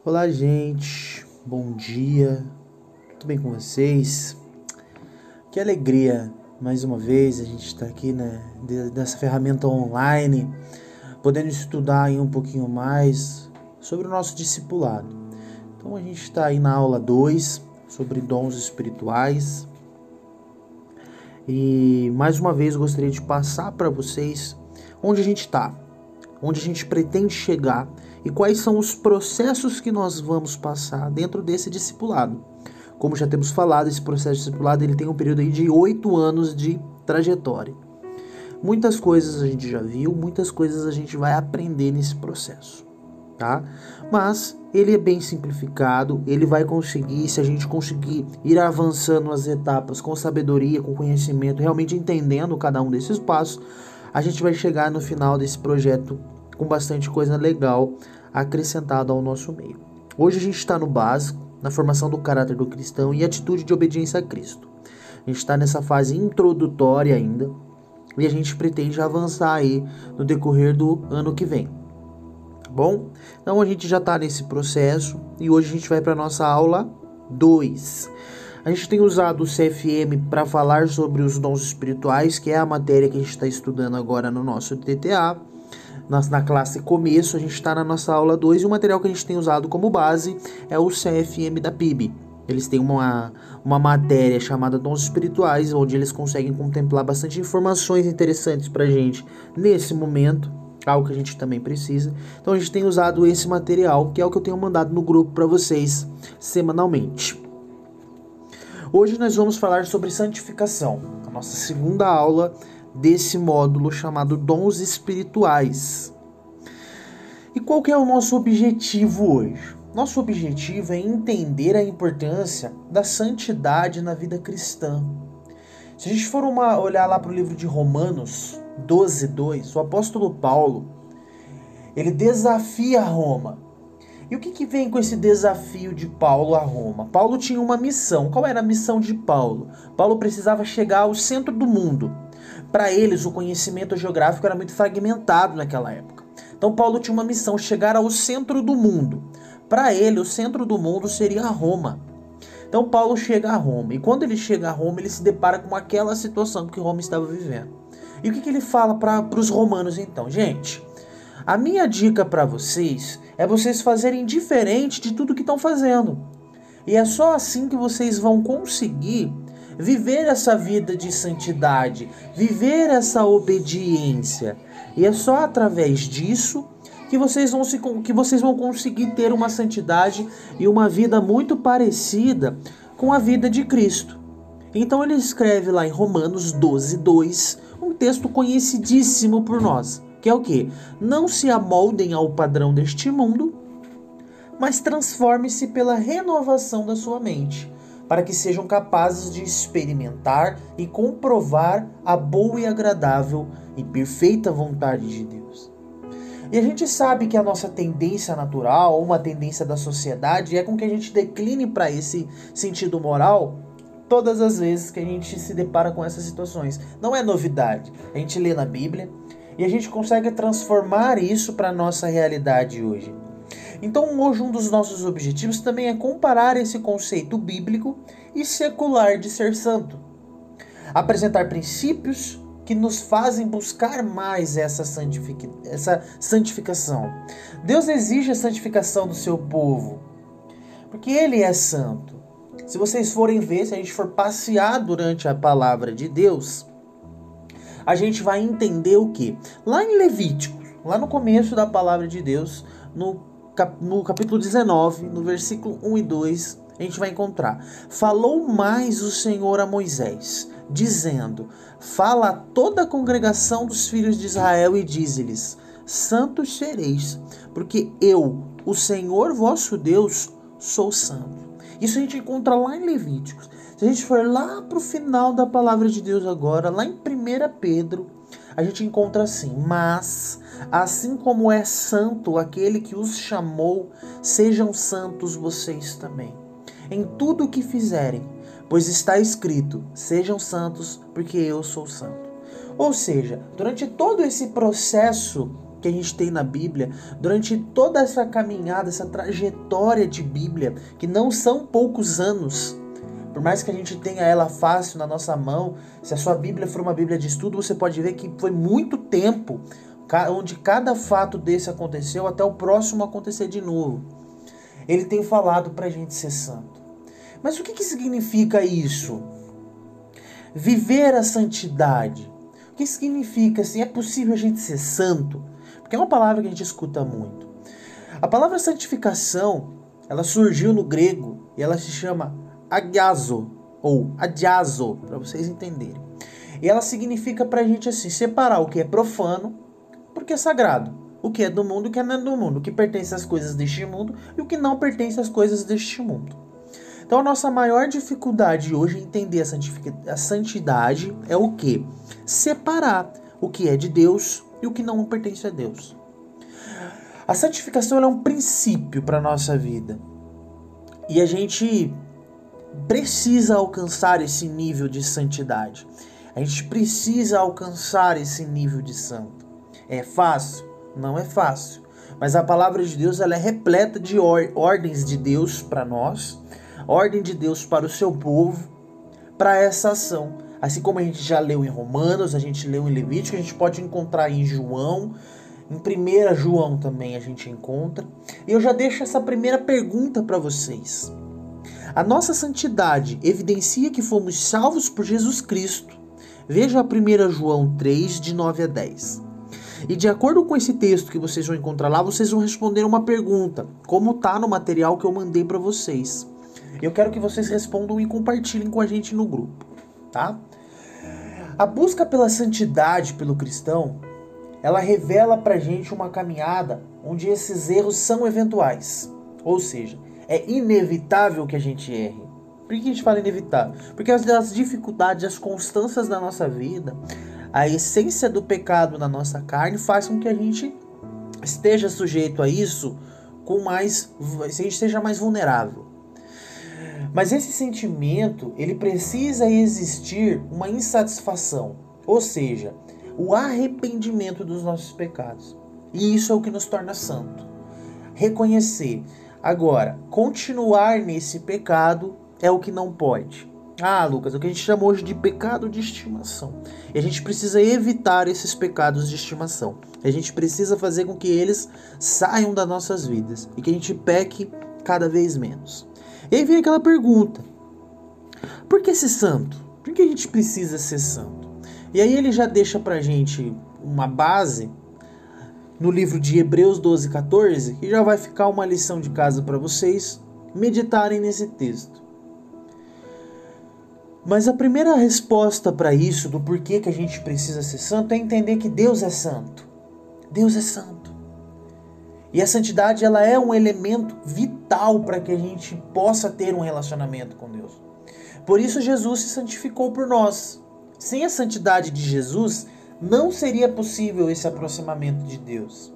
Olá, gente. Bom dia. Tudo bem com vocês? Que alegria, mais uma vez, a gente está aqui, dessa ferramenta online, podendo estudar aí um pouquinho mais sobre o nosso discipulado. Então, a gente está aí na aula 2, sobre dons espirituais. E, mais uma vez, eu gostaria de passar para vocês onde a gente está, onde a gente pretende chegar e quais são os processos que nós vamos passar dentro desse discipulado. Como já temos falado, esse processo de discipulado ele tem um período aí de 8 anos de trajetória. Muitas coisas a gente já viu, muitas coisas a gente vai aprender nesse processo, tá? Mas ele é bem simplificado, ele vai conseguir, se a gente conseguir ir avançando as etapas com sabedoria, com conhecimento, realmente entendendo cada um desses passos, a gente vai chegar no final desse projeto com bastante coisa legal acrescentada ao nosso meio. Hoje a gente está no básico, na formação do caráter do cristão e atitude de obediência a Cristo. A gente está nessa fase introdutória ainda e a gente pretende avançar aí no decorrer do ano que vem. Tá bom? Então a gente já está nesse processo e hoje a gente vai para a nossa aula 2. A gente tem usado o CFM para falar sobre os dons espirituais, que é a matéria que a gente está estudando agora no nosso TTA. Na classe começo, a gente está na nossa aula 2 e o material que a gente tem usado como base é o CFM da PIB. Eles têm uma matéria chamada Dons Espirituais, onde eles conseguem contemplar bastante informações interessantes para a gente nesse momento, algo que a gente também precisa. Então a gente tem usado esse material, que é o que eu tenho mandado no grupo para vocês semanalmente. Hoje nós vamos falar sobre santificação, a nossa segunda aula desse módulo chamado Dons Espirituais. E qual que é o nosso objetivo hoje? Nosso objetivo é entender a importância da santidade na vida cristã. Se a gente for olhar lá para o livro de Romanos 12:2, o apóstolo Paulo, ele desafia Roma. E o que vem com esse desafio de Paulo a Roma? Paulo tinha uma missão. Qual era a missão de Paulo? Paulo precisava chegar ao centro do mundo. Para eles, o conhecimento geográfico era muito fragmentado naquela época. Então, Paulo tinha uma missão, chegar ao centro do mundo. Para ele, o centro do mundo seria Roma. Então, Paulo chega a Roma. E quando ele chega a Roma, ele se depara com aquela situação que Roma estava vivendo. E o que ele fala para os romanos, então? Gente, a minha dica para vocês é vocês fazerem diferente de tudo que estão fazendo. E é só assim que vocês vão conseguir viver essa vida de santidade, viver essa obediência. E é só através disso que vocês vão conseguir ter uma santidade e uma vida muito parecida com a vida de Cristo. Então ele escreve lá em Romanos 12:2, um texto conhecidíssimo por nós, que é o quê? Não se amoldem ao padrão deste mundo, mas transforme-se pela renovação da sua mente, para que sejam capazes de experimentar e comprovar a boa e agradável e perfeita vontade de Deus. E a gente sabe que a nossa tendência natural, ou uma tendência da sociedade, é com que a gente decline para esse sentido moral todas as vezes que a gente se depara com essas situações. Não é novidade. A gente lê na Bíblia e a gente consegue transformar isso para a nossa realidade hoje. Então, hoje um dos nossos objetivos também é comparar esse conceito bíblico e secular de ser santo. Apresentar princípios que nos fazem buscar mais essa santificação. Deus exige a santificação do seu povo, porque Ele é santo. Se vocês forem ver, se a gente for passear durante a palavra de Deus, a gente vai entender o quê? Lá em Levítico, lá no começo da palavra de Deus, no capítulo 19, no versículo 1 e 2, a gente vai encontrar: falou mais o Senhor a Moisés, dizendo: fala a toda a congregação dos filhos de Israel e dize-lhes: santos sereis, porque eu, o Senhor vosso Deus, sou santo. Isso a gente encontra lá em Levíticos. Se a gente for lá para o final da palavra de Deus agora, lá em 1 Pedro, a gente encontra assim: mas, assim como é santo aquele que os chamou, sejam santos vocês também, em tudo o que fizerem, pois está escrito: sejam santos, porque eu sou santo. Ou seja, durante todo esse processo que a gente tem na Bíblia, durante toda essa caminhada, essa trajetória de Bíblia, que não são poucos anos, por mais que a gente tenha ela fácil na nossa mão, se a sua Bíblia for uma Bíblia de estudo, você pode ver que foi muito tempo onde cada fato desse aconteceu até o próximo acontecer de novo. Ele tem falado para a gente ser santo. Mas o que significa isso? Viver a santidade. O que significa assim? É possível a gente ser santo? Porque é uma palavra que a gente escuta muito. A palavra santificação, ela surgiu no grego e ela se chama agiazo ou adiazo, para vocês entenderem. E ela significa pra gente assim, separar o que é profano porque é sagrado, o que é do mundo e o que não é do mundo, o que pertence às coisas deste mundo e o que não pertence às coisas deste mundo. Então a nossa maior dificuldade hoje em entender a santidade é o quê? Separar o que é de Deus e o que não pertence a Deus. A santificação é um princípio para a nossa vida. E a gente precisa alcançar esse nível de santidade. A gente precisa alcançar esse nível de santo. É fácil? Não é fácil. Mas a palavra de Deus ela é repleta de ordens de Deus para nós, ordem de Deus para o seu povo, para essa ação. Assim como a gente já leu em Romanos, a gente leu em Levítico, a gente pode encontrar em João, em 1 João também a gente encontra. E eu já deixo essa primeira pergunta para vocês. A nossa santidade evidencia que fomos salvos por Jesus Cristo. Veja a 1 João 3, de 9 a 10. E de acordo com esse texto que vocês vão encontrar lá, vocês vão responder uma pergunta, como está no material que eu mandei para vocês. Eu quero que vocês respondam e compartilhem com a gente no grupo, tá? A busca pela santidade pelo cristão, ela revela pra gente uma caminhada onde esses erros são eventuais. Ou seja, é inevitável que a gente erre. Por que a gente fala inevitável? Porque as dificuldades, as constâncias da nossa vida, a essência do pecado na nossa carne faz com que a gente esteja sujeito a isso a gente esteja mais vulnerável. Mas esse sentimento, ele precisa existir uma insatisfação, ou seja, o arrependimento dos nossos pecados. E isso é o que nos torna santo. Reconhecer. Agora, continuar nesse pecado é o que não pode. Ah, Lucas, é o que a gente chama hoje de pecado de estimação. E a gente precisa evitar esses pecados de estimação. A gente precisa fazer com que eles saiam das nossas vidas e que a gente peque cada vez menos. E aí vem aquela pergunta: por que ser santo? Por que a gente precisa ser santo? E aí ele já deixa pra gente uma base no livro de Hebreus 12, 14, que já vai ficar uma lição de casa para vocês meditarem nesse texto. Mas a primeira resposta para isso, do porquê que a gente precisa ser santo, é entender que Deus é santo. Deus é santo. E a santidade ela é um elemento vital para que a gente possa ter um relacionamento com Deus. Por isso Jesus se santificou por nós. Sem a santidade de Jesus, não seria possível esse aproximamento de Deus.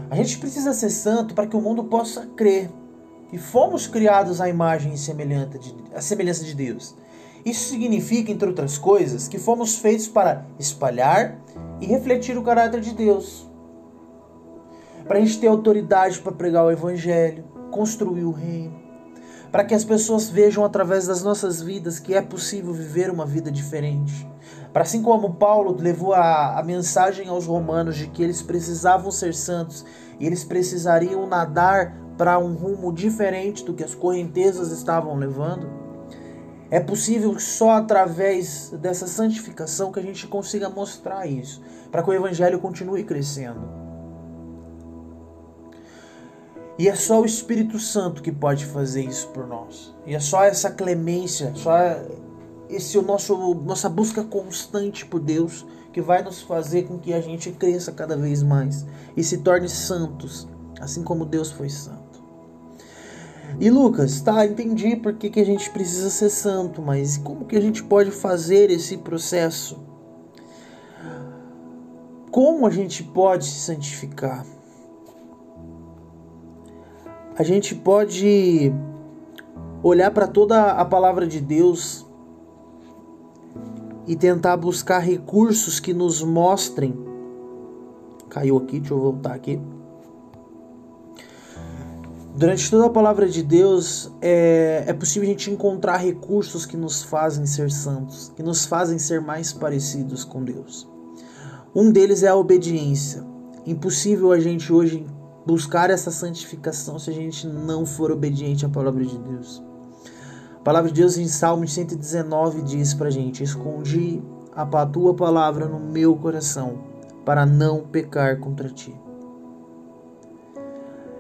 A gente precisa ser santo para que o mundo possa crer que fomos criados à imagem e semelhança de Deus. Isso significa, entre outras coisas, que fomos feitos para espalhar e refletir o caráter de Deus. Para a gente ter autoridade para pregar o Evangelho, construir o reino. Para que as pessoas vejam através das nossas vidas que é possível viver uma vida diferente. Para assim como Paulo levou a mensagem aos romanos de que eles precisavam ser santos e eles precisariam nadar para um rumo diferente do que as correntezas estavam levando, é possível só através dessa santificação que a gente consiga mostrar isso, para que o Evangelho continue crescendo. E é só o Espírito Santo que pode fazer isso por nós. E é só essa clemência, só nossa busca constante por Deus que vai nos fazer com que a gente cresça cada vez mais e se torne santos, assim como Deus foi santo. E Lucas, entendi por que a gente precisa ser santo, mas como que a gente pode fazer esse processo? Como a gente pode se santificar? A gente pode olhar para toda a palavra de Deus e tentar buscar recursos que nos mostrem Caiu aqui, deixa eu voltar aqui. Durante toda a palavra de Deus, é possível a gente encontrar recursos que nos fazem ser santos, que nos fazem ser mais parecidos com Deus. Um deles é a obediência. Impossível a gente hoje buscar essa santificação se a gente não for obediente à palavra de Deus. A palavra de Deus em Salmo 119 diz pra gente: escondi a tua palavra no meu coração para não pecar contra ti.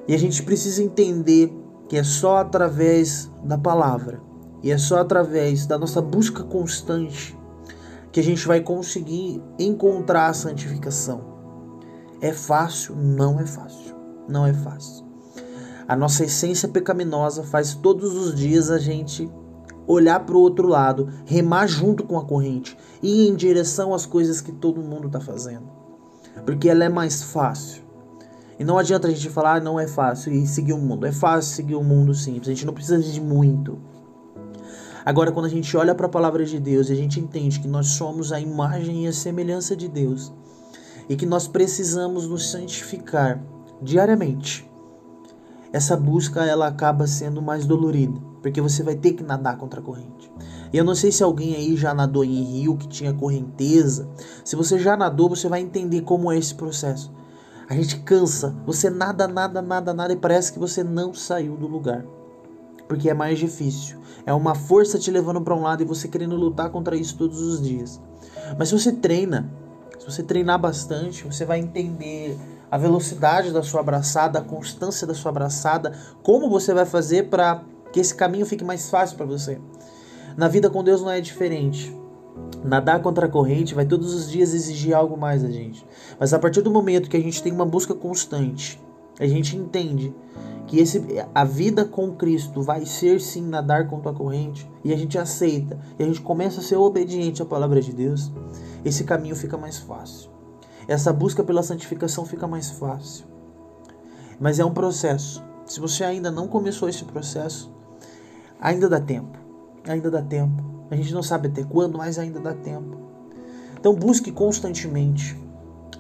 E a gente precisa entender que é só através da palavra e é só através da nossa busca constante que a gente vai conseguir encontrar a santificação. É fácil? Não é fácil. Não é fácil. A nossa essência pecaminosa faz todos os dias a gente olhar para o outro lado, remar junto com a corrente e ir em direção às coisas que todo mundo está fazendo. Porque ela é mais fácil. E não adianta a gente falar, não é fácil e seguir o mundo. É fácil seguir o mundo simples, a gente não precisa de muito. Agora, quando a gente olha para a palavra de Deus e a gente entende que nós somos a imagem e a semelhança de Deus e que nós precisamos nos santificar diariamente, essa busca ela acaba sendo mais dolorida, porque você vai ter que nadar contra a corrente. E eu não sei se alguém aí já nadou em rio que tinha correnteza. Se você já nadou, você vai entender como é esse processo. A gente cansa, você nada e parece que você não saiu do lugar. Porque é mais difícil. É uma força te levando para um lado e você querendo lutar contra isso todos os dias. Mas se você treina, se você treinar bastante, você vai entender a velocidade da sua abraçada, a constância da sua abraçada, como você vai fazer para que esse caminho fique mais fácil para você. Na vida com Deus não é diferente. Nadar contra a corrente vai todos os dias exigir algo mais da gente. Mas a partir do momento que a gente tem uma busca constante, a gente entende que a vida com Cristo vai ser sim nadar contra a corrente, e a gente aceita, e a gente começa a ser obediente à palavra de Deus, esse caminho fica mais fácil. Essa busca pela santificação fica mais fácil. Mas é um processo. Se você ainda não começou esse processo, ainda dá tempo. Ainda dá tempo. A gente não sabe até quando, mas ainda dá tempo. Então busque constantemente.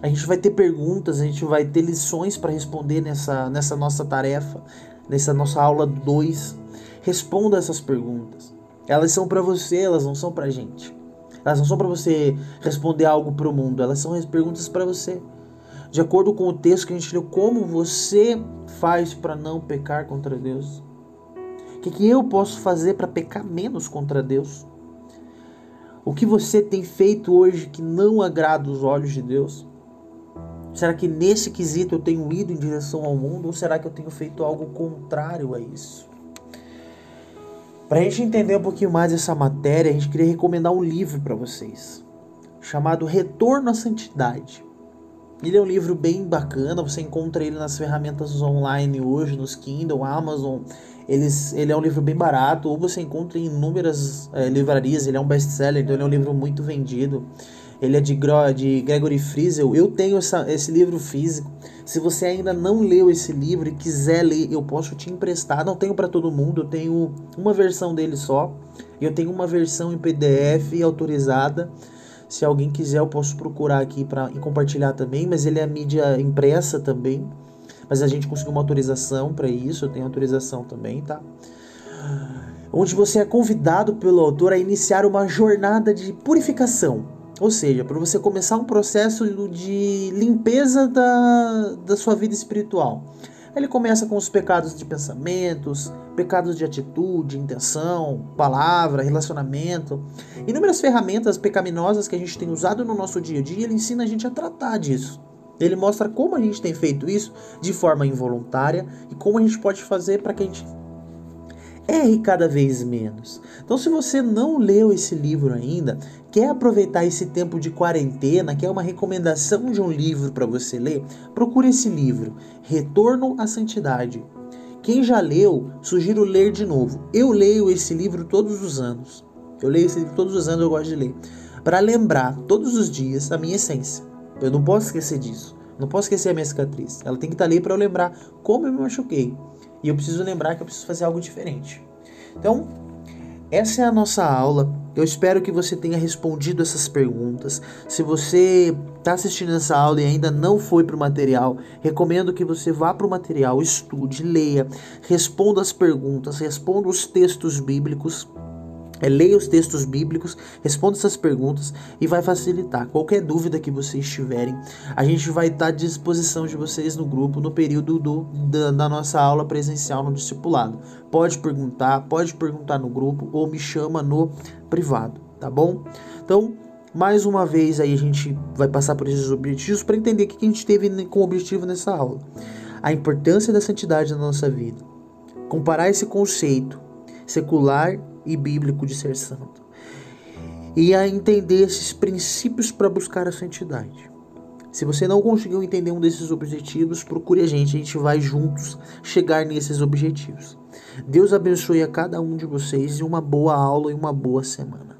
A gente vai ter perguntas, a gente vai ter lições para responder nessa nossa tarefa, nessa nossa aula 2. Responda essas perguntas. Elas são para você, elas não são para gente. Elas não são para você responder algo para o mundo, elas são perguntas para você. De acordo com o texto que a gente leu, como você faz para não pecar contra Deus? O que eu posso fazer para pecar menos contra Deus? O que você tem feito hoje que não agrada os olhos de Deus? Será que nesse quesito eu tenho ido em direção ao mundo? Ou será que eu tenho feito algo contrário a isso? Para a gente entender um pouquinho mais essa matéria, a gente queria recomendar um livro para vocês, chamado Retorno à Santidade. Ele é um livro bem bacana, você encontra ele nas ferramentas online hoje, nos Kindle, Amazon. Ele é um livro bem barato, ou você encontra em inúmeras livrarias. Ele é um best-seller, então ele é um livro muito vendido. Ele é de Gregory Friesel. Eu tenho esse livro físico. Se você ainda não leu esse livro e quiser ler, eu posso te emprestar. Não tenho para todo mundo, eu tenho uma versão dele só. E eu tenho uma versão em PDF autorizada. Se alguém quiser, eu posso procurar aqui e compartilhar também. Mas ele é mídia impressa também. Mas a gente conseguiu uma autorização para isso. Eu tenho autorização também, tá? Onde você é convidado pelo autor a iniciar uma jornada de purificação. Ou seja, para você começar um processo de limpeza da sua vida espiritual. Ele começa com os pecados de pensamentos, pecados de atitude, intenção, palavra, relacionamento. Inúmeras ferramentas pecaminosas que a gente tem usado no nosso dia a dia, ele ensina a gente a tratar disso. Ele mostra como a gente tem feito isso de forma involuntária e como a gente pode fazer para que a gente erre cada vez menos. Então, se você não leu esse livro ainda, quer aproveitar esse tempo de quarentena, quer uma recomendação de um livro para você ler, procure esse livro, Retorno à Santidade. Quem já leu, sugiro ler de novo. Eu leio esse livro todos os anos. Eu gosto de ler. Para lembrar todos os dias a minha essência. Eu não posso esquecer disso. Não posso esquecer a minha cicatriz. Ela tem que estar ali para eu lembrar como eu me machuquei. E eu preciso lembrar que eu preciso fazer algo diferente. Então, essa é a nossa aula Eu espero que você tenha respondido essas perguntas. Se você está assistindo essa aula e ainda não foi para o material, recomendo que você vá para o material, estude, leia, responda as perguntas, responda os textos bíblicos. Leia os textos bíblicos, responda essas perguntas e vai facilitar. Qualquer dúvida que vocês tiverem, a gente vai estar à disposição de vocês no grupo no período da nossa aula presencial no discipulado. Pode perguntar no grupo ou me chama no privado, tá bom? Então, mais uma vez aí a gente vai passar por esses objetivos para entender o que a gente teve como objetivo nessa aula. A importância da santidade na nossa vida. Comparar esse conceito secular e bíblico de ser santo, e a entender esses princípios para buscar a santidade. Se você não conseguiu entender um desses objetivos, procure a gente vai juntos chegar nesses objetivos. Deus abençoe a cada um de vocês e uma boa aula e uma boa semana.